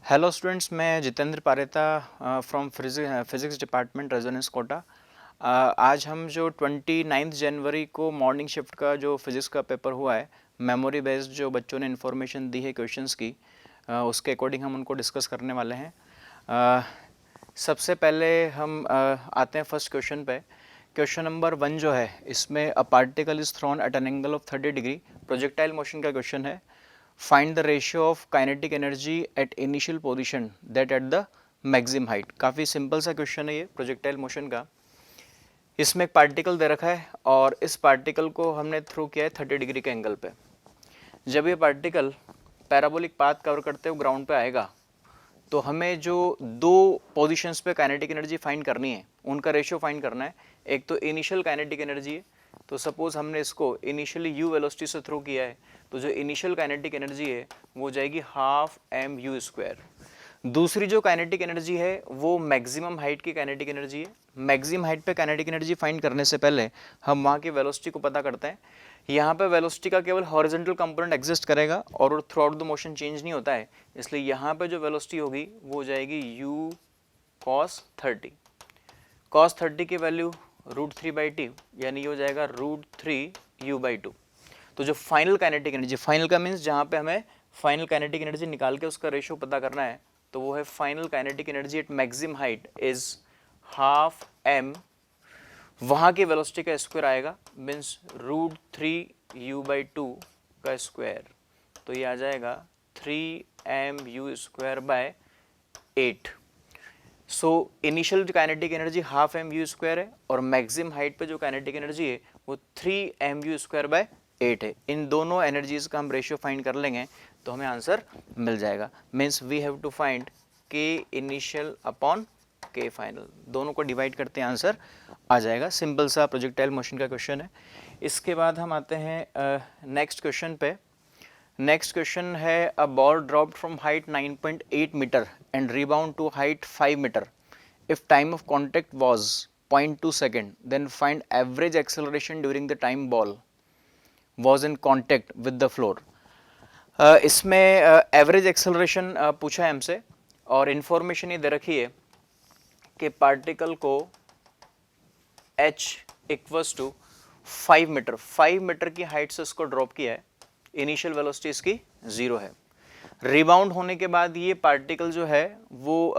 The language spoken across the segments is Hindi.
हेलो स्टूडेंट्स, मैं Jitendra Pareta from physics department Resonance Kota. आज हम जो 29 जनवरी को मॉर्निंग शिफ्ट का जो फिज़िक्स का पेपर हुआ है, मेमोरी बेस्ड जो बच्चों ने इन्फॉर्मेशन दी है क्वेश्चंस की, उसके अकॉर्डिंग हम उनको डिस्कस करने वाले हैं। सबसे पहले हम आते हैं फर्स्ट क्वेश्चन पे। क्वेश्चन नंबर 1 जो है, इसमें a particle is thrown at an angle of 30 degree, projectile motion का क्वेश्चन है। Find the ratio of kinetic energy at initial position that at the maximum height. काफ़ी सिंपल सा क्वेश्चन है ये प्रोजेक्टाइल मोशन का। इसमें एक पार्टिकल दे रखा है और इस पार्टिकल को हमने थ्रो किया है 30 डिग्री के एंगल पे। जब ये पार्टिकल पैराबोलिक पाथ कवर करते हुए ग्राउंड पे आएगा तो हमें जो दो पोजीशंस पे काइनेटिक एनर्जी फाइंड करनी है, उनका रेशियो फाइंड करना है। एक तो इनिशियल काइनेटिक एनर्जी है, तो सपोज हमने इसको इनिशियली यू वेलोसिटी से थ्रो किया है, तो जो इनिशियल काइनेटिक एनर्जी है वो हो जाएगी हाफ एम यू स्क्वायर। दूसरी जो काइनेटिक एनर्जी है वो मैक्सिमम हाइट की काइनेटिक एनर्जी है। मैक्सिमम हाइट पे काइनेटिक एनर्जी फाइंड करने से पहले हम वहाँ की वेलोसिटी को पता करते हैं। यहाँ पे वेलोसिटी का केवल हॉरिजॉन्टल कंपोनेंट एग्जिस्ट करेगा और through out the motion change नहीं होता है, इसलिए यहाँ पे जो वेलोसिटी होगी वो हो जाएगी u cos 30। cos 30 की वैल्यू √3/2, यानी ये हो जाएगा √3u/2। तो जो फाइनल काइनेटिक एनर्जी, फाइनल का मीन्स जहाँ पे हमें फाइनल काइनेटिक एनर्जी निकाल के उसका रेशियो पता करना है, तो वो है final kinetic energy at maximum height is half M, वहाँ की वेलोसिटी का स्क्वायर आएगा, मीन्स √3u/2 का स्क्वायर, तो ये आ जाएगा 3mu²/8। So initial kinetic energy half M U square है और मैक्सिमम हाइट पे जो काइनेटिक एनर्जी है वो 3mu²/8 है। इन दोनों एनर्जीज का हम रेशियो फाइंड कर लेंगे तो हमें आंसर मिल जाएगा। Means we have to find K initial upon K final, दोनों को डिवाइड करते हैं, आंसर आ जाएगा। सिंपल सा प्रोजेक्टाइल मोशन का क्वेश्चन है। इसके बाद हम आते हैं नेक्स्ट क्वेश्चन पे। नेक्स्ट क्वेश्चन है a ball dropped from height 9.8 metre and rebound to height 5 metre. If time of contact was 0.2 second, then find average acceleration during the time ball was in contact with the floor. इसमें एवरेज एक्सेलरेशन पूछा है हमसे और इन्फॉर्मेशन ये दे रखी है कि पार्टिकल को h equals to 5 metre, 5 metre की हाइट से इसको ड्रॉप किया है। इनिशियल वेलोसिटी इसकी 0 है। रिबाउंड होने के बाद ये पार्टिकल जो है वो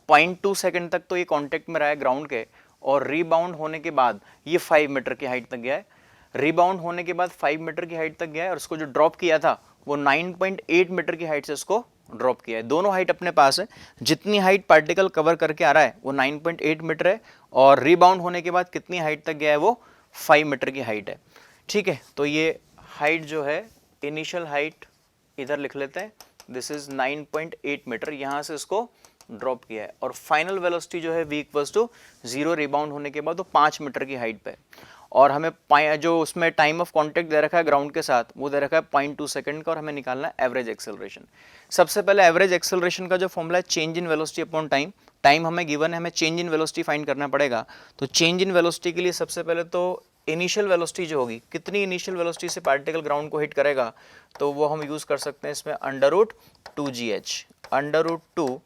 0.2 सेकेंड तक तो ये कांटेक्ट में रहा है ग्राउंड के, और रिबाउंड होने के बाद ये 5 मीटर की हाइट तक गया है। रिबाउंड होने के बाद 5 मीटर की हाइट तक गया है और उसको जो ड्रॉप किया था वो 9.8 मीटर की हाइट से इसको ड्रॉप किया है। दोनों हाइट अपने पास है, जितनी हाइट पार्टिकल कवर करके आ रहा है वो 9.8 मीटर है और रिबाउंड होने के बाद कितनी हाइट तक गया है वो 5 मीटर की हाइट है। ठीक है, तो ये हाइट जो है, इनिशियल हाइट इधर लिख लेते हैं, दिस इज 9.8 मीटर, यहां से इसको ड्रॉप किया है। और फाइनल वेलोसिटी जो है v इक्वल्स टू 0, रिबाउंड होने के बाद वो 5 मीटर की हाइट पे, और हमें जो उसमें टाइम ऑफ कांटेक्ट दे रखा है ग्राउंड के साथ वो दे रखा है 0.2 सेकंड का, और हमें निकालना है एवरेज एक्सेलरेशन। सबसे पहले एवरेज एक्सेलरेशन का जो फॉर्मूला है change in velocity upon time, time हमें गिवन है, हमें चेंज इन वेलोसिटी फाइंड करना पड़ेगा। तो चेंज इन वेलोसिटी के लिए सबसे पहले तो इनिशियल वेलोसिटी जो होगी, कितनी इनिशियल वेलोसिटी से पार्टिकल ग्राउंड को हिट करेगा, तो वो हम यूज कर सकते हैं इसमें √2gh। √2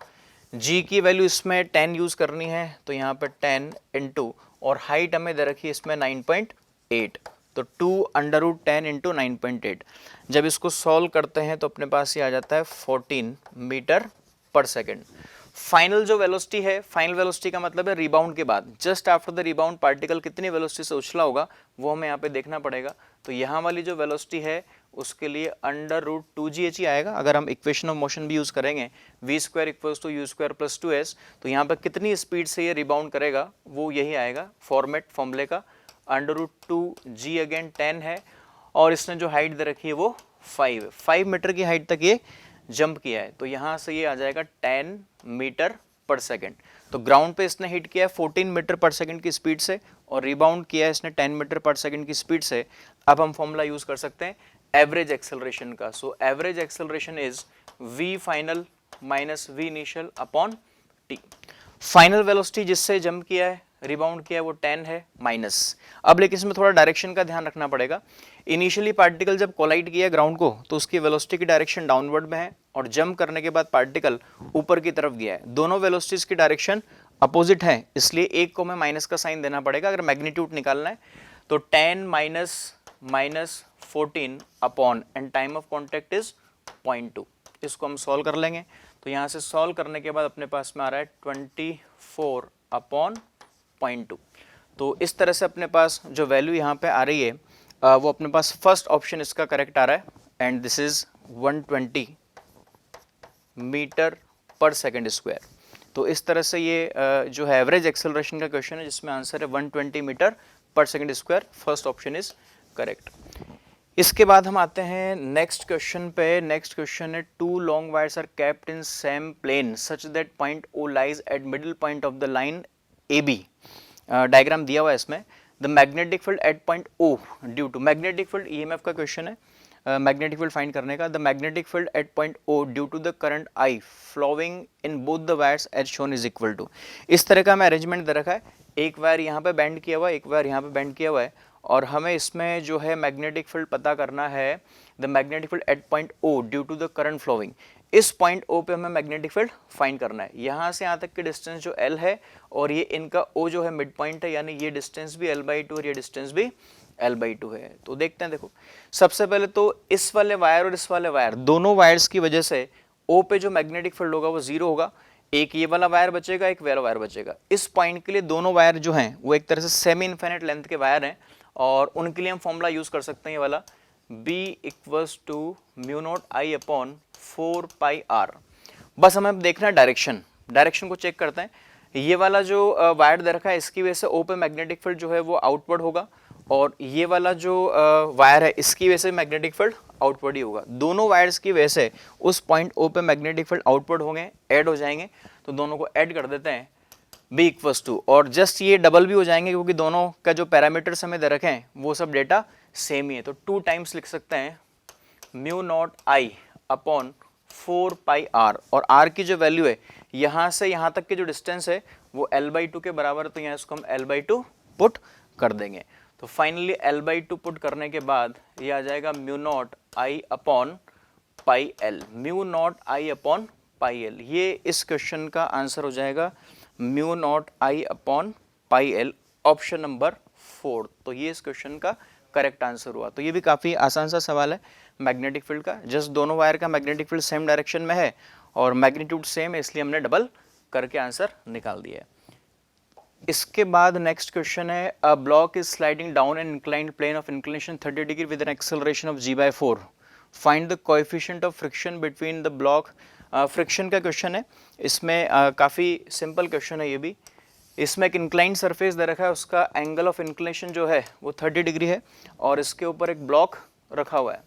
g की वैल्यू इसमें 10 यूज करनी है, तो यहाँ पे 10 इंटू, और हाइट हमें दे रखी है इसमें 9.8, तो 2√10 इंटू 9.8। जब इसको सॉल्व करते हैं तो अपने पास ये आ जाता है 14 मीटर पर सेकेंड। फाइनल जो वेलोसिटी है, फाइनल वेलोसिटी का मतलब है रिबाउंड के बाद, just after the rebound particle कितनी वेलोसिटी से उछला होगा वो हमें यहाँ पे देखना पड़ेगा। तो यहाँ वाली जो वेलोसिटी है उसके लिए √2gh ही आएगा। अगर हम इक्वेशन ऑफ मोशन भी यूज करेंगे v² = u² + 2s, तो यहाँ पर कितनी स्पीड से ये रिबाउंड करेगा वो यही आएगा फॉर्मेट फॉर्मूले का। √2g अगेन 10 है और इसने जो हाइट दे रखी है वो 5 है, 5 मीटर की हाइट तक ये जंप किया है, तो यहाँ से ये आ जाएगा 10 मीटर पर सेकेंड। तो ग्राउंड पे इसने हिट किया है 14 मीटर पर सेकेंड की स्पीड से और रिबाउंड किया है इसने 10 मीटर पर सेकेंड की स्पीड से। अब हम फॉर्मूला यूज कर सकते हैं एवरेज एक्सेलरेशन का। So average acceleration is v final minus v initial upon t। Final velocity जिससे जंप किया है रिबाउंड किया है वो 10 है माइनस। अब लेकिन इसमें थोड़ा डायरेक्शन का ध्यान रखना पड़ेगा। इनिशियली पार्टिकल जब कोलाइड किया ग्राउंड को तो उसकी वेलोसिटी की डायरेक्शन डाउनवर्ड में है, और जंप करने के बाद पार्टिकल ऊपर की तरफ गया है। दोनों वेलोसिटीज की डायरेक्शन अपोजिट है, इसलिए एक को हमें माइनस का साइन देना पड़ेगा अगर मैग्नीट्यूड निकालना है। तो 10 minus 14 upon and time of contact is 0.2। इसको हम सॉल्व कर लेंगे। तो यहाँ से सॉल्व करने के बाद अपने पास में आ रहा है 24 अपॉन 0.2। तो इस तरह से अपने पास जो वैल्यू यहाँ पे आ रही है वो अपने पास फर्स्ट ऑप्शन इसका करेक्ट आ रहा है, and this is 120 metre per second square. तो इस तरह से ये जो है एवरेज एक्सेलरेशन का क्वेश्चन है जिसमें आंसर है 120 metre per second square. First option is correct. इसके बाद हम आते हैं नेक्स्ट क्वेश्चन पे। नेक्स्ट क्वेश्चन है 2 long wires are kept in same plane such that point O lies at middle point of the line AB। Diagram दिया हुआ है इसमें। The magnetic field at point O due to, magnetic field EMF का क्वेश्चन है, मैग्नेटिक फील्ड फाइंड करने का। The magnetic field at point O due to the current I flowing in both the wires as shown is equal to. इस तरह का हमें अरेंजमेंट दे रखा है, एक वायर यहाँ पे बेंड किया हुआ है, एक वायर यहाँ पे बेंड किया हुआ है, और हमें इसमें जो है मैग्नेटिक फील्ड पता करना है। The magnetic field at point O due to the current flowing. इस पॉइंट O पे हमें मैग्नेटिक फील्ड फाइंड करना है। यहाँ से यहाँ तक की डिस्टेंस जो L है, और ये इनका O जो है मिड पॉइंट है, यानी ये डिस्टेंस भी L/2 और ये डिस्टेंस भी L/2 है। तो देखते हैं, देखो सबसे पहले तो इस वाले वायर और इस वाले वायर, दोनों वायर्स की वजह से O पे जो मैग्नेटिक फील्ड होगा वो 0 होगा। एक ये वाला वायर बचेगा, एक वाला वायर बचेगा। इस पॉइंट के लिए दोनों वायर जो हैं वो एक तरह से सेमी इनफिनिट लेंथ के वायर हैं, और उनके लिए हम फॉर्मूला यूज कर सकते हैं ये वाला, B = μ0I/4πr। बस हमें देखना है डायरेक्शन, डायरेक्शन को चेक करते हैं। ये वाला जो वायर दे रखा है इसकी वजह से O पे मैग्नेटिक फील्ड जो है वो आउटवर्ड होगा, और ये वाला जो वायर है इसकी वजह से मैग्नेटिक फील्ड आउटवर्ड ही होगा। दोनों वायर्स की वजह से उस पॉइंट O पे मैग्नेटिक फील्ड आउटवर्ड होंगे, ऐड हो जाएंगे। तो दोनों को ऐड कर देते हैं, B = और जस्ट ये डबल भी हो जाएंगे क्योंकि दोनों का जो पैरामीटर्स हमें दे रखे हैं वो सब डेटा सेम ही है। तो 2 टाइम्स लिख सकते हैं μ0I/4πr, और R की जो वैल्यू है यहाँ से यहाँ तक की जो डिस्टेंस है वो L/2 के बराबर है, तो यहाँ इसको हम L/2 पुट कर देंगे। तो फाइनली L/2 पुट करने के बाद ये आ जाएगा μ0I/πl, μ0I/πl। ये इस क्वेश्चन का आंसर हो जाएगा μ0I/πl, ऑप्शन नंबर 4। तो ये इस क्वेश्चन का करेक्ट आंसर हुआ। तो ये भी काफ़ी आसान सा सवाल है मैग्नेटिक फील्ड का। जस्ट दोनों वायर का मैग्नेटिक फील्ड सेम डायरेक्शन में है और मैग्नीट्यूड सेम है, इसलिए हमने डबल करके आंसर निकाल दिया है। इसके बाद नेक्स्ट क्वेश्चन है, a block is sliding down an inclined plane of inclination 30 degree with an acceleration of g/4। Find the coefficient of friction between the block. Friction का क्वेश्चन है, इसमें काफ़ी सिंपल क्वेश्चन है ये भी। इसमें एक इंक्लाइंड सरफेस दे रखा है, उसका एंगल ऑफ इंक्लिनेशन जो है वो 30 डिग्री है, और इसके ऊपर एक ब्लॉक रखा हुआ है,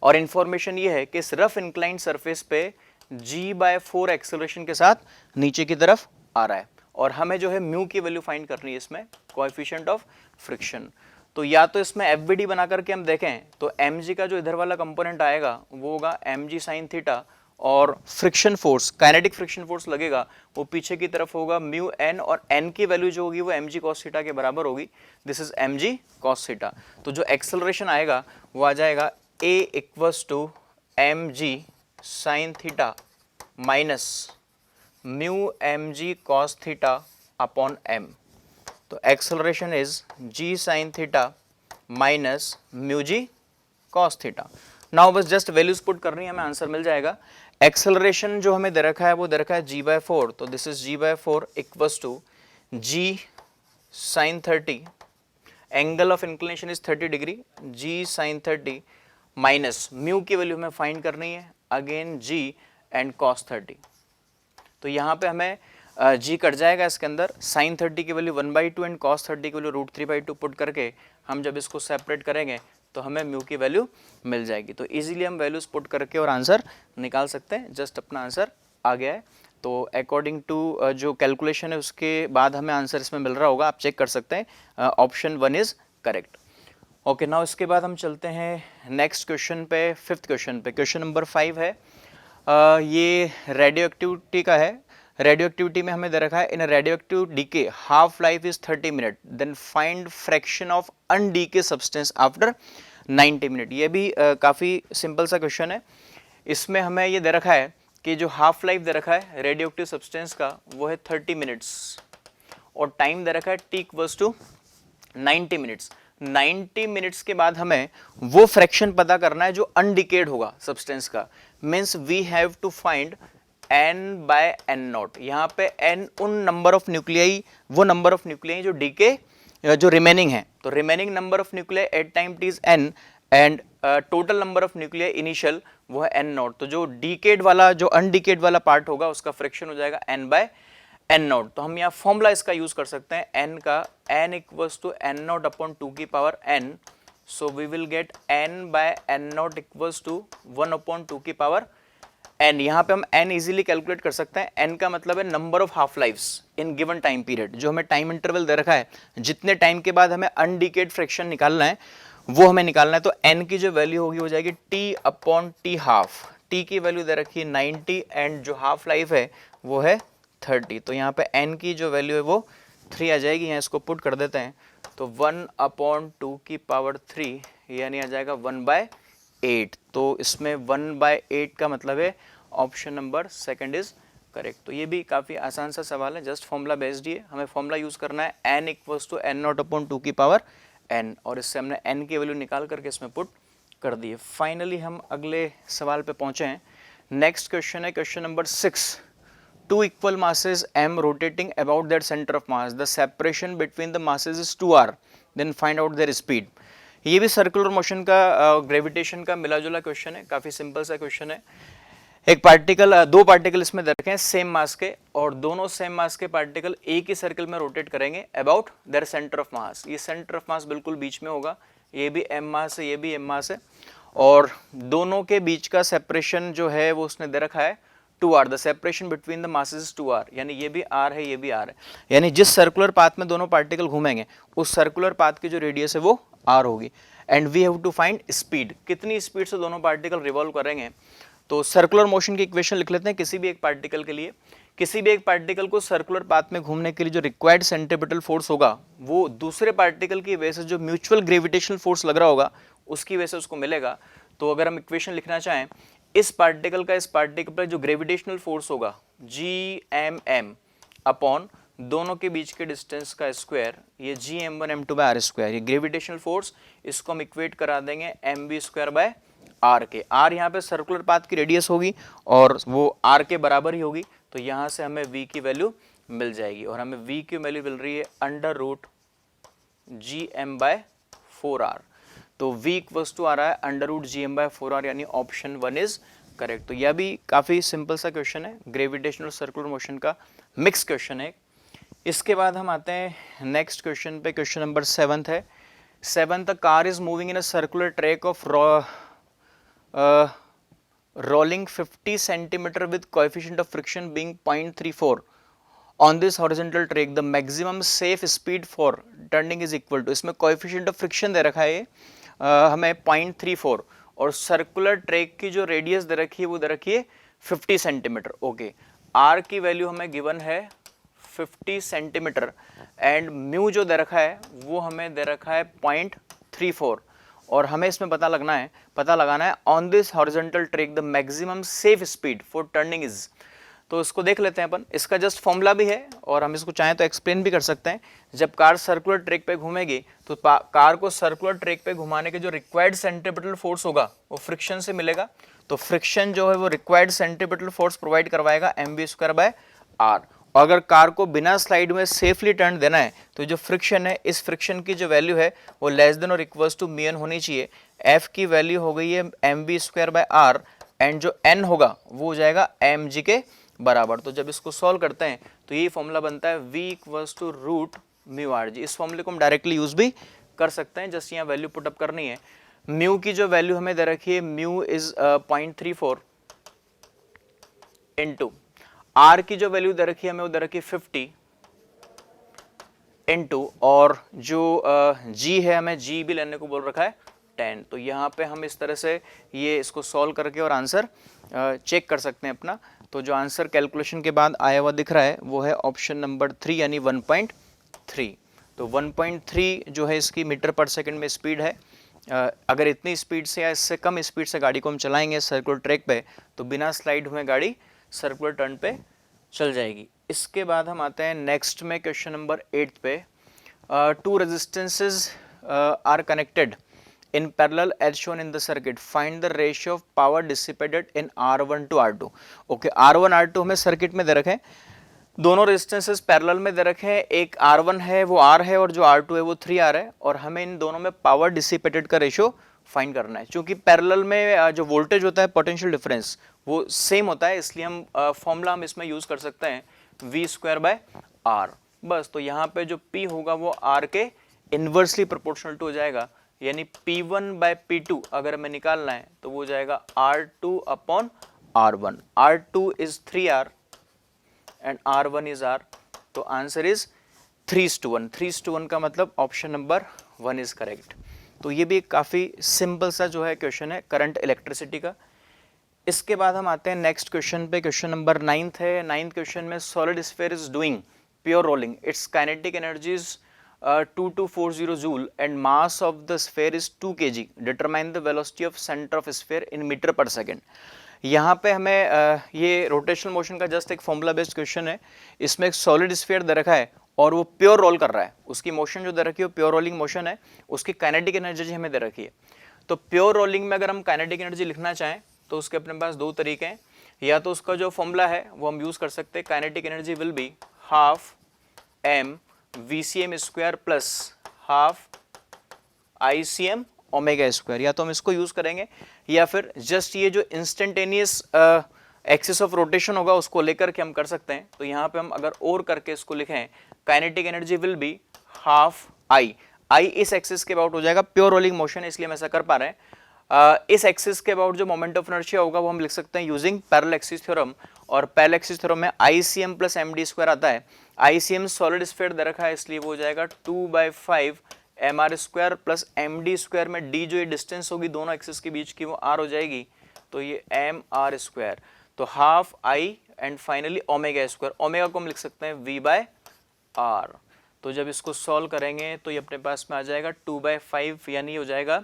और इन्फॉर्मेशन ये है कि इस रफ इंक्लाइंड सरफेस पे g/4 एक्सेलरेशन के साथ नीचे की तरफ आ रहा है, और हमें जो है म्यू की वैल्यू फाइंड करनी है इसमें, कोएफिशिएंट ऑफ फ्रिक्शन। तो या तो इसमें FVD बना करके हम देखें तो mg का जो इधर वाला कंपोनेंट आएगा वो होगा mg sin थीटा, और friction force, kinetic friction force लगेगा वो पीछे की तरफ होगा म्यू n, और n की वैल्यू जो होगी वो mg cos थीटा के बराबर होगी। This is mg cos theta. तो जो एक्सेलरेशन आएगा वो आ जाएगा A = mg sin theta minus mu mg cos theta upon m। तो acceleration is g sin theta minus mu g cos theta. Now बस जस्ट वैल्यूज पुट करनी है, हमें आंसर मिल जाएगा। एक्सेलरेशन जो हमें दे रखा है वो दे रखा है g/4, तो this is g/4 = g sin 30, angle of inclination is 30 degree, g sin 30 minus mu की वैल्यू हमें फाइंड करनी है, अगेन g एंड cos 30। तो यहाँ पे हमें g कट जाएगा इसके अंदर, sin 30 की वैल्यू 1/2 एंड cos 30 की वैल्यू √3/2 पुट करके हम जब इसको सेपरेट करेंगे तो हमें म्यू की वैल्यू मिल जाएगी। तो इजीली हम वैल्यूज पुट करके और आंसर निकाल सकते हैं। जस्ट अपना आंसर आ गया है। तो अकॉर्डिंग टू जो कैलकुलेशन है उसके बाद हमें आंसर इसमें मिल रहा होगा, आप चेक कर सकते हैं। Option 1 is correct. Okay, now इसके बाद हम चलते हैं नेक्स्ट क्वेश्चन पे, 5th क्वेश्चन पे। क्वेश्चन नंबर 5 है, ये रेडियो एक्टिविटी का है। रेडियो एक्टिविटी में हमें दे रखा है in radioactive decay half life is 30 minute, then find fraction of undecayed substance after 90 minute. ये भी काफी सिंपल सा क्वेश्चन है। इसमें हमें ये दे रखा है कि जो हाफ लाइफ दे रखा है रेडियो एक्टिव सब्सटेंस का वो है 30 मिनट्स और टाइम दे रखा है t equals to 90 minutes. 90 minutes के बाद हमें वो फ्रैक्शन पता करना है जो अनडिकेड होगा सब्सटेंस का। Means we have to find n by n nought. यहाँ पे n उन नंबर ऑफ न्यूक्लियाई, वो नंबर ऑफ न्यूक्लियाई जो डीके जो रिमेनिंग है, तो remaining number of nuclei at time t is n and total number of nuclei initial वो है n नॉट। तो जो डीकेड वाला, जो अनडिकेड वाला पार्ट होगा उसका फ्रैक्शन हो जाएगा n बाय n नॉट। तो हम यहाँ फॉर्मूला इसका यूज कर सकते हैं n का, n equals to n nought upon 2 की power n। So we will get n by n nought equals to 1 upon 2 की पावर n। यहाँ पे हम n इजीली कैलकुलेट कर सकते हैं। n का मतलब है number of half lives in given time period. जो हमें टाइम इंटरवल दे रखा है, जितने टाइम के बाद हमें अनडिकेड फ्रैक्शन निकालना है वो हमें निकालना है। तो n की जो वैल्यू होगी वो जाएगी t upon t half. t की वैल्यू दे रखी है 90 एंड जो हाफ लाइफ है वो है 30। तो यहाँ पे n की जो वैल्यू है वो 3 आ जाएगी। यहाँ इसको पुट कर देते हैं तो 1 अपॉन 2 की पावर 3 यानी आ जाएगा 1/8। तो इसमें 1/8 का मतलब है option number second is correct. तो ये भी काफ़ी आसान सा सवाल है, जस्ट फॉर्मूला बेस्ड ही है। हमें फॉर्मूला यूज़ करना है n equals to n nought upon 2 की पावर n और इससे हमने n की वैल्यू निकाल करके इसमें पुट कर दी है। फाइनली हम अगले सवाल पे पहुँचे हैं। नेक्स्ट क्वेश्चन है question number 6। Two equal masses m rotating about their center of mass. The separation between the masses is 2r. Then find out their speed. ये भी सर्कुलर मोशन का ग्रेविटेशन का मिला जुला क्वेश्चन है, काफी सिंपल सा क्वेश्चन है। एक पार्टिकल, दो पार्टिकल इसमें दे रखे हैं सेम मास के और दोनों सेम मास के पार्टिकल एक ही सर्कल में रोटेट करेंगे about their centre of mass. ये सेंटर ऑफ मास बिल्कुल बीच में होगा, ये भी m मास है, ये भी m मास है और दोनों के बीच का सेपरेशन जो है वो उसने दे रखा है 2r। The separation between the masses is 2r, यानी ये भी r है, ये भी r है। यानी जिस सर्कुलर पाथ में दोनों पार्टिकल घूमेंगे उस सर्कुलर पाथ की जो रेडियस है वो r होगी। And we have to find speed, कितनी स्पीड से दोनों पार्टिकल रिवॉल्व करेंगे। तो सर्कुलर मोशन की इक्वेशन लिख लेते हैं किसी भी एक पार्टिकल के लिए। किसी भी एक पार्टिकल को सर्कुलर पाथ में घूमने के लिए जो रिक्वायर्ड सेंट्रीपिटल फोर्स होगा वो दूसरे पार्टिकल की वजह से जो म्यूचुअल ग्रेविटेशनल फोर्स लग रहा होगा उसकी वजह से उसको मिलेगा। तो अगर हम इक्वेशन लिखना चाहें, इस पार्टिकल का इस पार्टिकल पर जो ग्रेविटेशनल फोर्स होगा GMM अपॉन दोनों के बीच के डिस्टेंस का स्क्वायर, ये GM1 M2 by R square, ये ग्रेविटेशनल फोर्स, इसको हम इक्वेट करा देंगे MV स्क्वायर बाय R के। R यहाँ पे सर्कुलर पाथ की रेडियस होगी और वो R के बराबर ही होगी। तो यहाँ से हमें V की वैल्यू मिल जाएगी और हमें V की वैल्यू मिल रही है under root GM bye 4R। तो V इक्वल्स टू आ रहा है under root GM bye 4R, यानी ऑप्शन 1 इज करेक्ट। तो यह भी काफ़ी सिंपल सा क्वेश्चन है, ग्रेविटेशनल सर्कुलर मोशन का मिक्स क्वेश्चन है। इसके बाद हम आते हैं नेक्स्ट क्वेश्चन पे। क्वेश्चन नंबर 7 है। 7, the car is moving in a circular track of rolling 50 centimeter with coefficient of friction being 0.34 on this horizontal track, the maximum safe speed for turning is equal to, इसमें coefficient of friction दे रखा है हमें 0.34 और सर्कुलर ट्रैक की जो रेडियस दे रखी है वो दे रखी है 50 सेंटीमीटर। ओके, आर की वैल्यू हमें गिवन है 50 सेंटीमीटर एंड म्यू जो दे रखा है वो हमें दे रखा है 0.34 और हमें इसमें पता लगाना है on this horizontal track the maximum safe speed for turning is. तो इसको देख लेते हैं अपन, इसका जस्ट फॉर्मूला भी है और हम इसको चाहें तो एक्सप्लेन भी कर सकते हैं। जब कार सर्कुलर ट्रैक पे घूमेगी तो कार को सर्कुलर ट्रैक पे घुमाने के जो रिक्वायर्ड सेंट्रीपिटल फोर्स होगा वो फ्रिक्शन से मिलेगा। तो फ्रिक्शन जो है वो रिक्वायर्ड सेंट्रीपिटल फोर्स प्रोवाइड करवाएगा mv स्क्वायर बाय r। अगर कार को बिना स्लाइड में सेफली टर्न देना है तो जो फ्रिक्शन है, इस फ्रिक्शन की जो वैल्यू है वो लेस देन और इक्वल्स टू म्यू होनी चाहिए। f की वैल्यू हो गई है mv square by r and जो n होगा वो हो जाएगा mg के बराबर। तो जब इसको सॉल्व करते हैं तो ये फॉर्मूला बनता है v equals to root mu R G. इस फॉर्मूले को हम डायरेक्टली यूज भी कर सकते हैं, जस्ट यहाँ वैल्यू पुटअप करनी है। म्यू की जो वैल्यू हमें दे रखी है म्यू इज 0.34 इनटू आर की जो वैल्यू दे रखी है हमें वो दे रखी है 50 इनटू और जो g है हमें g भी लेने को बोल रखा है 10। तो यहाँ पे हम इस तरह से ये इसको सॉल्व करके और आंसर चेक कर सकते हैं अपना। तो जो आंसर कैलकुलेशन के बाद आया हुआ दिख रहा है वो है ऑप्शन नंबर 3 यानी 1.3। तो 1.3 जो है इसकी मीटर पर सेकंड में स्पीड है। अगर इतनी स्पीड से या इससे कम स्पीड से गाड़ी को हम चलाएंगे सर्कुलर ट्रैक पे तो बिना स्लाइड हुए गाड़ी सर्कुलर टर्न पे चल जाएगी। इसके बाद हम आते हैं नेक्स्ट में क्वेश्चन नंबर 8 पे। Two resistances are connected in parallel as shown in the circuit, find the ratio of power dissipated in R1 to R2। Okay, R1 R2 हमें सर्किट में दे रखे हैं, दोनों रेजिस्टेंसेस पैरेलल में दे रखे हैं, एक R1 है वो R है और जो R2 है वो 3R है, और हमें इन दोनों में पावर डिसिपेटेड का रेशियो फाइंड करना है। क्योंकि पैरेलल में जो वोल्टेज होता है पोटेंशियल डिफरेंस वो सेम होता है, इसलिए हम फॉर्मूला हम इसमें यूज कर सकते हैं V²/R। बस, तो यहाँ पे जो P होगा वो R के इनवर्सली प्रोपोर्शनल टू हो जाएगा, यानी P1/P2 अगर हमें निकालना है तो वो हो जाएगा R2/R1। R2 is 3R and R1 is R, तो आंसर इज 3:1। 3:1 का मतलब ऑप्शन नंबर 1 इज करेक्ट। तो ये भी एक काफी सिंपल सा जो है क्वेश्चन है करंट इलेक्ट्रिसिटी का। इसके बाद हम आते हैं नेक्स्ट क्वेश्चन पे। क्वेश्चन नंबर 9 है। 9th क्वेश्चन में solid sphere is doing pure rolling, it's kinetic energy is 2240 joule and mass of the sphere is 2 kg, determine the velocity of center of sphere in meter per second। यहाँ पे हमें ये रोटेशनल मोशन का जस्ट एक फॉर्मूला बेस्ड क्वेश्चन है। इसमें एक सॉलिड स्फीयर दे रखा है और वो प्योर रोल कर रहा है, उसकी मोशन जो दे रखी है वो प्योर रोलिंग मोशन है, उसकी काइनेटिक एनर्जी हमें दे रखी है। तो प्योर रोलिंग में अगर हम काइनेटिक एनर्जी लिखना चाहें तो उसके अपने पास दो तरीके हैं, या तो उसका जो फॉर्मूला है वो हम यूज कर सकते हैं, kinetic energy will be half m VCM² plus half ICM omega square, या तो हम इसको यूज करेंगे या फिर जस्ट ये जो इंस्टेंटेनियस एक्सिस ऑफ रोटेशन होगा उसको लेकर के हम कर सकते हैं। तो यहाँ पे हम अगर और करके इसको लिखें, kinetic energy will be half I इस एक्सिस के अबाउट हो जाएगा, प्योर रोलिंग मोशन है इसलिए हम ऐसा कर पा रहे हैं। इस एक्सिस के अबाउट जो मोमेंट ऑफ इनर्शिया होगा वो हम लिख सकते हैं यूजिंग पैरेलल एक्सिस थ्योरम, और पैरेलल एक्सिस थ्योरम में ICM प्लस MD² आता है। ICM सॉलिड स्फीयर दे रखा है इसलिए वो हो जाएगा 2/5 mr² प्लस MD² में d जो ये डिस्टेंस होगी दोनों एक्सिस के बीच की वो r हो जाएगी, तो ये mr², तो half I and finally omega square, omega को हम लिख सकते हैं V/r। तो जब इसको सॉल्व करेंगे तो ये अपने पास में आ जाएगा 2/5 यानी हो जाएगा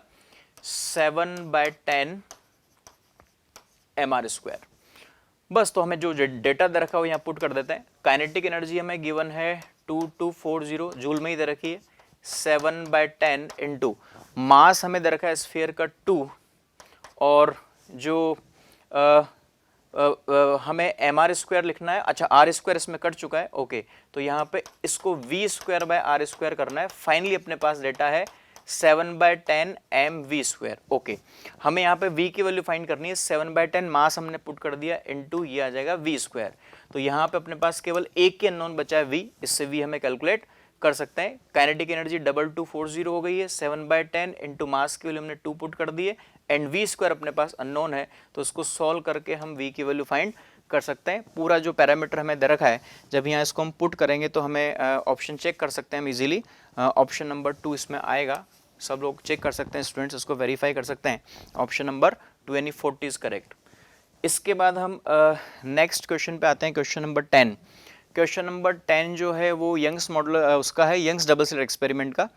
7/10 mr²। बस, तो हमें जो डेटा दे रखा है वो यहाँ पुट कर देते हैं। काइनेटिक एनर्जी हमें गिवन है 2240 जूल में ही दे रखी है, 7/10 इंटू मास हमें दे रखा है स्फीयर का 2, और जो हमें mr² लिखना है, अच्छा r² इसमें कट चुका है, ओके, तो यहाँ पे इसको V²/r² करना है। फाइनली अपने पास डेटा है 7/10 mv², ओके। हमें यहाँ पे v की वैल्यू फाइंड करनी है, 7/10 मास हमने पुट कर दिया इनटू ये आ जाएगा v²। तो यहाँ पे अपने पास केवल एक ही अननोन बचा है v, इससे v हमें कैलकुलेट कर सकते हैं। काइनेटिक एनर्जी 2240 हो गई है, 7/10 इंटू मास की वैल्यू हमने 2 पुट कर दी है एंड v² अपने पास अननोन है, तो उसको सॉल्व करके हम v की वैल्यू फाइंड कर सकते हैं। पूरा जो पैरामीटर हमें दे रखा है जब यहाँ इसको हम पुट करेंगे तो हमें ऑप्शन चेक कर सकते हैं हम इजीली, ऑप्शन नंबर 2 इसमें आएगा, सब लोग चेक कर सकते हैं, स्टूडेंट्स इसको वेरीफाई कर सकते हैं, ऑप्शन नंबर 2 यानी 40 इज करेक्ट। इसके बाद हम नेक्स्ट क्वेश्चन पे आते हैं, क्वेश्चन नंबर 10। क्वेश्चन नंबर 10 जो है वो यंग्स मॉडल उसका है, यंग्स डबल स्लिट एक्सपेरिमेंट का।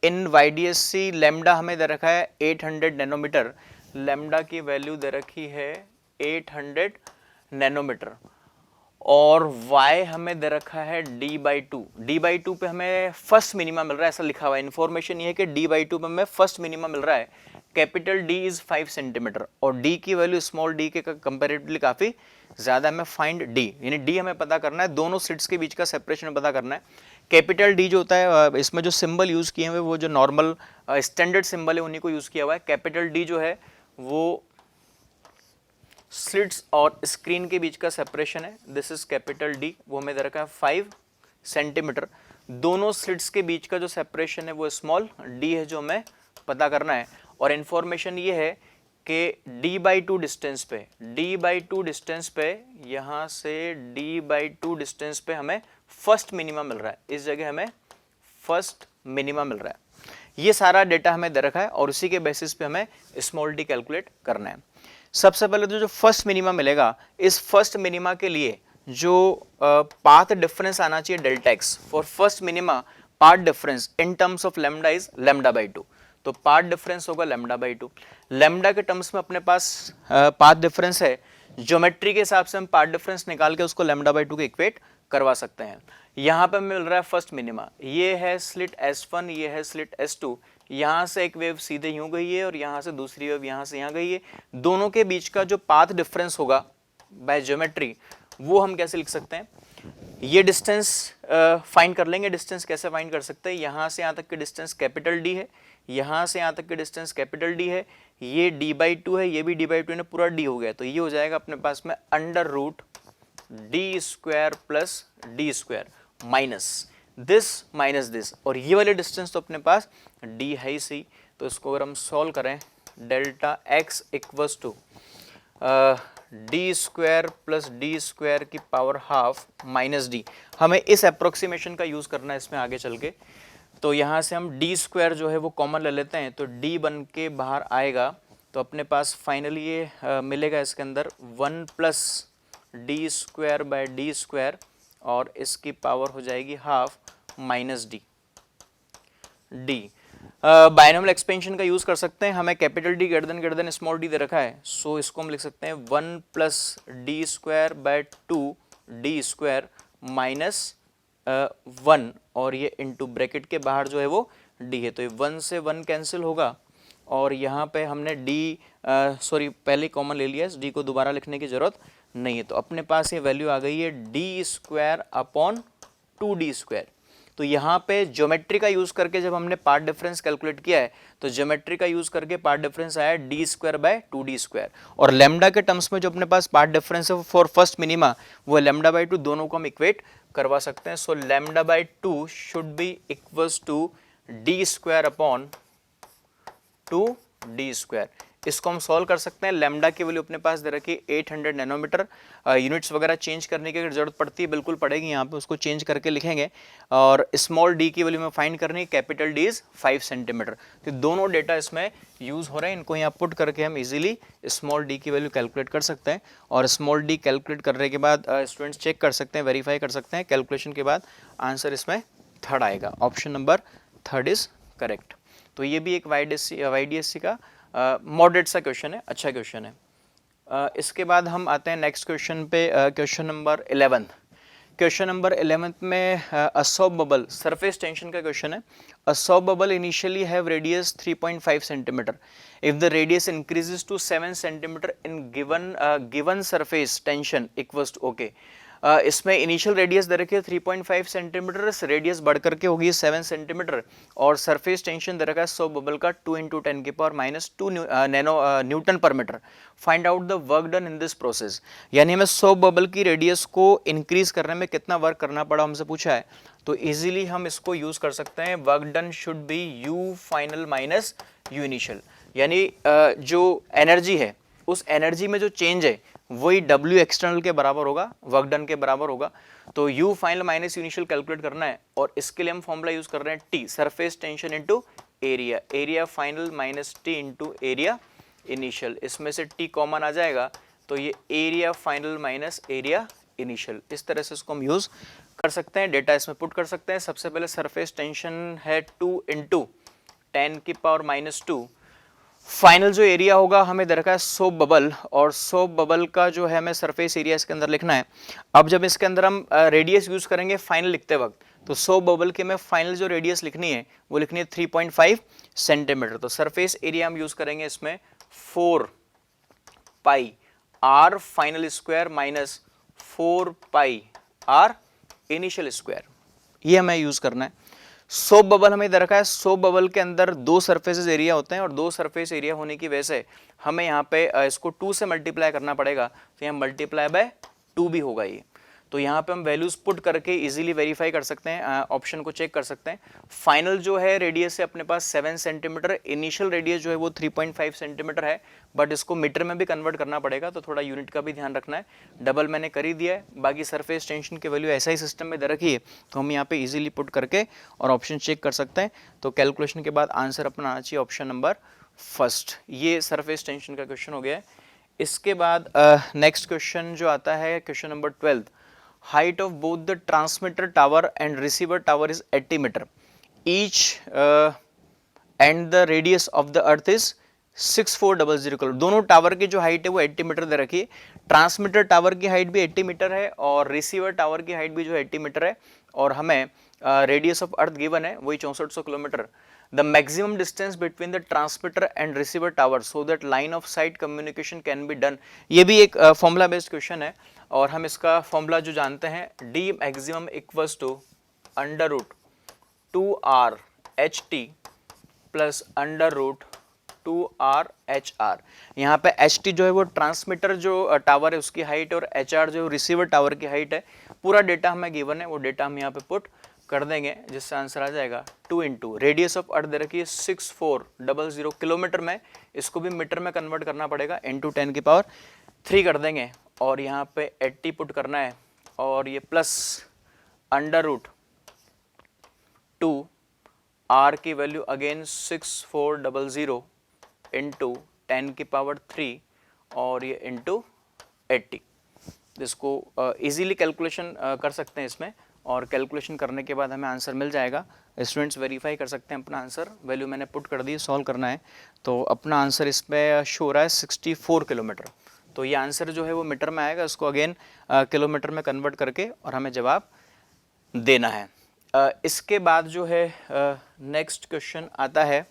इन YDSC लैम्डा हमें दे रखा है 800 नैनोमीटर, लैम्डा की वैल्यू दे रखी है 800 नैनोमीटर, और y हमें दे रखा है d/2। d/2 पे हमें फर्स्ट मिनिमा मिल रहा है, ऐसा लिखा हुआ है। इन्फॉर्मेशन ये है कि d/2 पे हमें फर्स्ट मिनिमा मिल रहा है, कैपिटल D इज 5 सेंटीमीटर, और d की वैल्यू स्मॉल d के कंपेरेटिवली काफी ज्यादा। हमें फाइंड d, यानी d हमें पता करना है, दोनों स्लिट्स के बीच का सेपरेशन पता करना है। कैपिटल D जो होता है, इसमें जो सिंबल यूज किए हुए वो जो नॉर्मल स्टैंडर्ड सिंबल है उन्हीं को यूज किया हुआ है। कैपिटल D जो है वो स्लिट्स और स्क्रीन के बीच का सेपरेशन है, दिस इज कैपिटल D, वो हमें दे रखा है 5 सेंटीमीटर। दोनों स्लिट्स के बीच का जो सेपरेशन है वो स्मॉल d है जो हमें पता करना है, और इन्फॉर्मेशन ये है कि d/2 डिस्टेंस पे, d/2 डिस्टेंस पे, यहाँ से d/2 डिस्टेंस पे हमें फर्स्ट मिनिमम मिल रहा है, इस जगह हमें फर्स्ट मिनिमम मिल रहा है। ये सारा डेटा हमें दे रखा है और उसी के बेसिस पे हमें स्मॉल d कैलकुलेट करना है। सबसे पहले तो जो फर्स्ट मिनिमा मिलेगा, इस फर्स्ट मिनिमा के लिए जो पाथ डिफरेंस आना चाहिए delta x for first minima, path difference in terms of lambda is lambda by 2, तो पाथ डिफरेंस होगा लैम्डा बाई 2। लैम्डा के टर्म्स में अपने पास पाथ डिफरेंस है, ज्योमेट्री के हिसाब से हम पाथ डिफरेंस निकाल के उसको लैम्डा बाई 2 के इक्वेट करवा सकते हैं। यहाँ पे मिल रहा है फर्स्ट मिनिमा, ये है स्लिट S1, ये है स्लिट S2, यहाँ से एक वेव सीधे यूं गई है और यहाँ से दूसरी वेव यहाँ से यहाँ गई है, दोनों के बीच का जो पाथ डिफरेंस होगा बाय ज्योमेट्री वो हम कैसे लिख सकते हैं, ये डिस्टेंस फाइंड कर लेंगे। डिस्टेंस कैसे फाइंड कर सकते हैं, यहाँ से यहाँ तक की डिस्टेंस कैपिटल डी है, यहाँ से यहाँ तक की डिस्टेंस कैपिटल डी है, ये d/2 है, ये भी d/2 है, पूरा d हो गया, तो ये हो जाएगा अपने पास में under root D square plus D square minus this, और ये वाले डिस्टेंस तो अपने पास d है ही सही, तो इसको अगर हम सॉल्व करें, delta x equals to D square plus D square की पावर हाफ माइनस डी, हमें इस अप्रोक्सीमेशन का यूज करना है इसमें आगे चल के। तो यहाँ से हम डी स्क्वायर जो है वो कॉमन ले लेते हैं, तो डी बन के बाहर आएगा, तो अपने पास फाइनली ये मिलेगा इसके अंदर 1 plus D square by D square, और इसकी पावर हो जाएगी half minus D. Binomial expansion का यूज कर सकते हैं, हमें capital D greater than small D दे रखा है, सो इसको हम लिख सकते हैं 1 plus D square by 2 D square minus 1, और ये इनटू ब्रैकेट के बाहर जो है वो d है, तो ये 1 से 1 कैंसिल होगा, और यहाँ पे हमने d पहले कॉमन ले लिया, इस d को दोबारा लिखने की जरूरत नहीं है, तो अपने पास ये वैल्यू आ गई है D square upon 2d square. तो यहाँ पे ज्योमेट्री का यूज करके जब हमने पार्ट डिफरेंस कैलकुलेट किया है, तो ज्योमेट्री का यूज करके पार्ट डिफरेंस आया D square by 2d square, और लैम्डा के टर्म्स में जो अपने पास पार्ट डिफरेंस है फॉर फर्स्ट मिनिमा वो लैम्डा बाय 2, दोनों को हम इक्वेट करवा सकते हैं। So lambda by 2 should be equals to D square upon 2d square. इसको हम सॉल्व कर सकते हैं, लैम्डा की वैल्यू अपने पास दे रखी है 800 नैनोमीटर, यूनिट्स वगैरह चेंज करने की अगर जरूरत पड़ती है बिल्कुल पड़ेगी, यहाँ पे उसको चेंज करके लिखेंगे, और स्मॉल डी की वैल्यू में फाइंड करनी है, कैपिटल डी इज 5 सेंटीमीटर, तो दोनों डेटा इसमें यूज हो रहे हैं, इनको यहाँ पुट करके हम इजीली स्मॉल डी की वैल्यू कैलकुलेट कर सकते हैं, और स्मॉल डी कैलकुलेट करने के बाद स्टूडेंट्स चेक कर सकते हैं, वेरीफाई कर सकते हैं, कैलकुलेशन के बाद आंसर इसमें थर्ड आएगा, option number third is correct. तो ये भी एक YDSC का मॉडरेट सा क्वेश्चन है, अच्छा क्वेश्चन है। इसके बाद हम आते हैं नेक्स्ट क्वेश्चन पे, क्वेश्चन नंबर 11। क्वेश्चन नंबर 11 में a soft bubble surface tension का क्वेश्चन है। A soft bubble initially have radius 3.5 centimetre, if the radius increases to 7 centimetre in given surface tension equals to okay. इसमें इनिशियल रेडियस दे रखी है 3.5 सेंटीमीटर, रेडियस बढ़ करके होगी 7 सेंटीमीटर, और सरफेस टेंशन दे रखा है सॉफ्ट बबल का 2 × 10⁻² newton per metre. Find out the work done in this process, यानी हमें सॉफ्ट बबल की रेडियस को इंक्रीज करने में कितना वर्क करना पड़ा हमसे पूछा है, तो इजीली हम इसको यूज कर सकते हैं, work done should be U final minus U initial, यानी जो एनर्जी है उस एनर्जी में जो चेंज है वही W एक्सटर्नल के बराबर होगा, वर्क डन के बराबर होगा, तो U final minus U initial calculate करना है, और इसके लिए हम फॉर्मूला यूज कर रहे हैं T surface tension into area, area final minus T into area initial, इसमें से T कॉमन आ जाएगा, तो ये area final minus area initial, इस तरह से इसको हम यूज कर सकते हैं, डेटा इसमें पुट कर सकते हैं। सबसे पहले सरफेस टेंशन है 2 × 10⁻², फाइनल जो एरिया होगा हमें दे रखा है सॉफ्ट बबल, और सॉफ्ट बबल का जो है हमें सरफेस एरिया इसके अंदर लिखना है। अब जब इसके अंदर हम रेडियस यूज करेंगे फाइनल लिखते वक्त, तो सॉफ्ट बबल के में फाइनल जो रेडियस लिखनी है वो लिखनी है 3.5 सेंटीमीटर, तो सरफेस एरिया हम यूज करेंगे इसमें 4πr final square minus 4πr initial square, ये हमें यूज करना है। सॉफ्ट बबल हमें दे रखा है, सॉफ्ट बबल के अंदर 2 सरफेसेस एरिया होते हैं, और 2 सरफेस एरिया होने की वजह से हमें यहाँ पे इसको 2 से मल्टीप्लाई करना पड़ेगा, तो यहाँ मल्टीप्लाई बाय 2 भी होगा ये, तो यहाँ पे हम वैल्यूज पुट करके इजीली वेरीफाई कर सकते हैं, ऑप्शन को चेक कर सकते हैं। फाइनल जो है रेडियस है अपने पास 7 सेंटीमीटर, इनिशियल रेडियस जो है वो 3.5 सेंटीमीटर है, बट इसको मीटर में भी कन्वर्ट करना पड़ेगा, तो थोड़ा यूनिट का भी ध्यान रखना है। डबल मैंने कर ही दिया है, बाकी सरफेस टेंशन की वैल्यू ऐसा ही सिस्टम में दे रखी है, तो हम यहाँ पे इजीली पुट करके और ऑप्शन चेक कर सकते हैं। तो कैलकुलेशन के बाद आंसर अपना आना चाहिए ऑप्शन नंबर फर्स्ट। ये सरफेस टेंशन का क्वेश्चन हो गया है। इसके बाद नेक्स्ट क्वेश्चन जो आता है question number 12, height of both the transmitter tower and receiver tower is 80 metre, each and the radius of the earth is 6400 kilometre. दोनों टावर की जो हाइट है वो 80 मीटर दे रखी है। ट्रांसमीटर टावर की हाइट भी 80 मीटर है और रिसीवर टावर की हाइट भी जो 80 मीटर है, और हमें रेडियस ऑफ अर्थ गिवन है वही 6400 kilometre. The maximum distance between the transmitter and receiver tower so that line of site communication can be done. ये भी एक फॉर्मूला बेस्ड क्वेश्चन है और हम इसका फॉर्मूला जो जानते हैं, D maximum equals to under root 2r/ht plus under root 2r/hr। यहाँ पे ht जो है वो ट्रांसमीटर जो टावर है उसकी हाइट और hr जो रिसीवर टावर की हाइट है। पूरा डेटा हमें गिवन है, वो डेटा हम यहाँ पे पुट कर देंगे जिससे आंसर आ जाएगा 2 इंटू रेडियस ऑफ अर्थ दे रखी है 6400 किलोमीटर में, इसको भी मीटर में कन्वर्ट करना पड़ेगा, इंटू 10⁻³ कर देंगे और यहाँ पे 80 पुट करना है और ये प्लस अंडर रूट 2 r की वैल्यू अगेन 6400 इंटू 10⁻³ और ये इंटू 80। इसको इजीली कैलकुलेशन कर सकते हैं इसमें, और कैलकुलेशन करने के बाद हमें आंसर मिल जाएगा। स्टूडेंट्स वेरीफाई कर सकते हैं अपना आंसर, वैल्यू मैंने पुट कर दी, सॉल्व करना है तो अपना आंसर इसमें शो हो रहा है 64 किलोमीटर। तो ये आंसर जो है वो मीटर में आएगा, इसको अगेन किलोमीटर में कन्वर्ट करके और हमें जवाब देना है। इसके बाद जो है नेक्स्ट क्वेश्चन आता है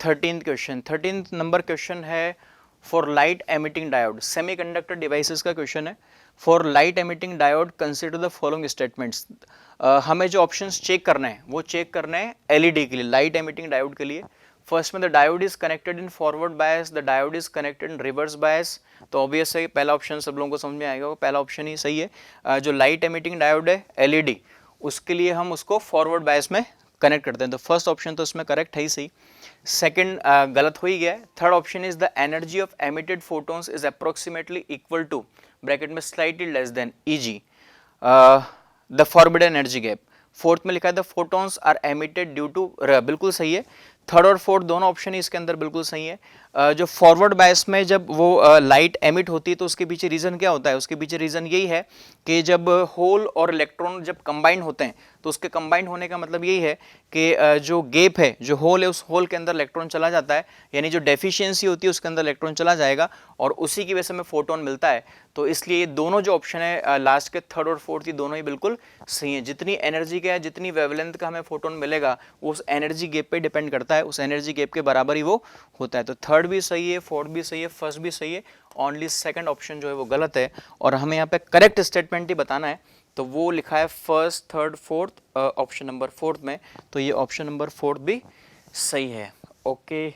13th question. 13th number question है for light emitting diode, semiconductor devices का क्वेश्चन है। For light emitting diode consider the following statements. हमें जो ऑप्शंस चेक करने हैं वो चेक करने हैं एलईडी के लिए, लाइट एमिटिंग डायोड के लिए। फर्स्ट में the diode is connected in forward bias, the diode is connected in reverse bias. तो ऑब्वियस है पहला ऑप्शन सब लोगों को समझ में आएगा, पहला ऑप्शन ही सही है। जो लाइट एमिटिंग डायोड है एलईडी, उसके लिए हम उसको फॉरवर्ड बायस में कनेक्ट करते हैं, तो फर्स्ट ऑप्शन तो इसमें करेक्ट है ही सही। सेकंड गलत हो ही गया है। Third option is the energy of emitted photons is approximately equal to bracket में slightly less than E G the forbidden energy gap. Fourth में लिखा है the photons are emitted due to, बिल्कुल सही है। थर्ड और फोर्थ दोनों ऑप्शन ही इसके अंदर बिल्कुल सही है। जो फॉरवर्ड बायस में जब वो लाइट एमिट होती है तो उसके पीछे रीज़न क्या होता है, उसके पीछे रीज़न यही है कि जब होल और इलेक्ट्रॉन जब कंबाइन होते हैं तो उसके कंबाइन होने का मतलब यही है कि जो गैप है, जो होल है, उस होल के अंदर इलेक्ट्रॉन चला जाता है, यानी जो डेफिशिएंसी होती है उसके अंदर इलेक्ट्रॉन चला जाएगा और उसी की वजह से हमें फोटोन मिलता है। तो इसलिए ये दोनों जो ऑप्शन है लास्ट के थर्ड और फोर्थ, ये दोनों ही बिल्कुल सही है। जितनी एनर्जी का, जितनी वेवलेंथ का हमें फोटोन मिलेगा उस एनर्जी गैप पे डिपेंड करता है, उस एनर्जी गैप के बराबर ही वो होता है। तो थर्ड भी सही है, फोर्थ भी सही है, फर्स्ट भी सही है, ओनली सेकंड ऑप्शन जो है वो गलत है। और हमें यहाँ पे करेक्ट स्टेटमेंट ही बताना है, तो वो लिखा है first, third, fourth, option number fourth में, तो ये ऑप्शन नंबर फोर्थ भी सही है। ओके।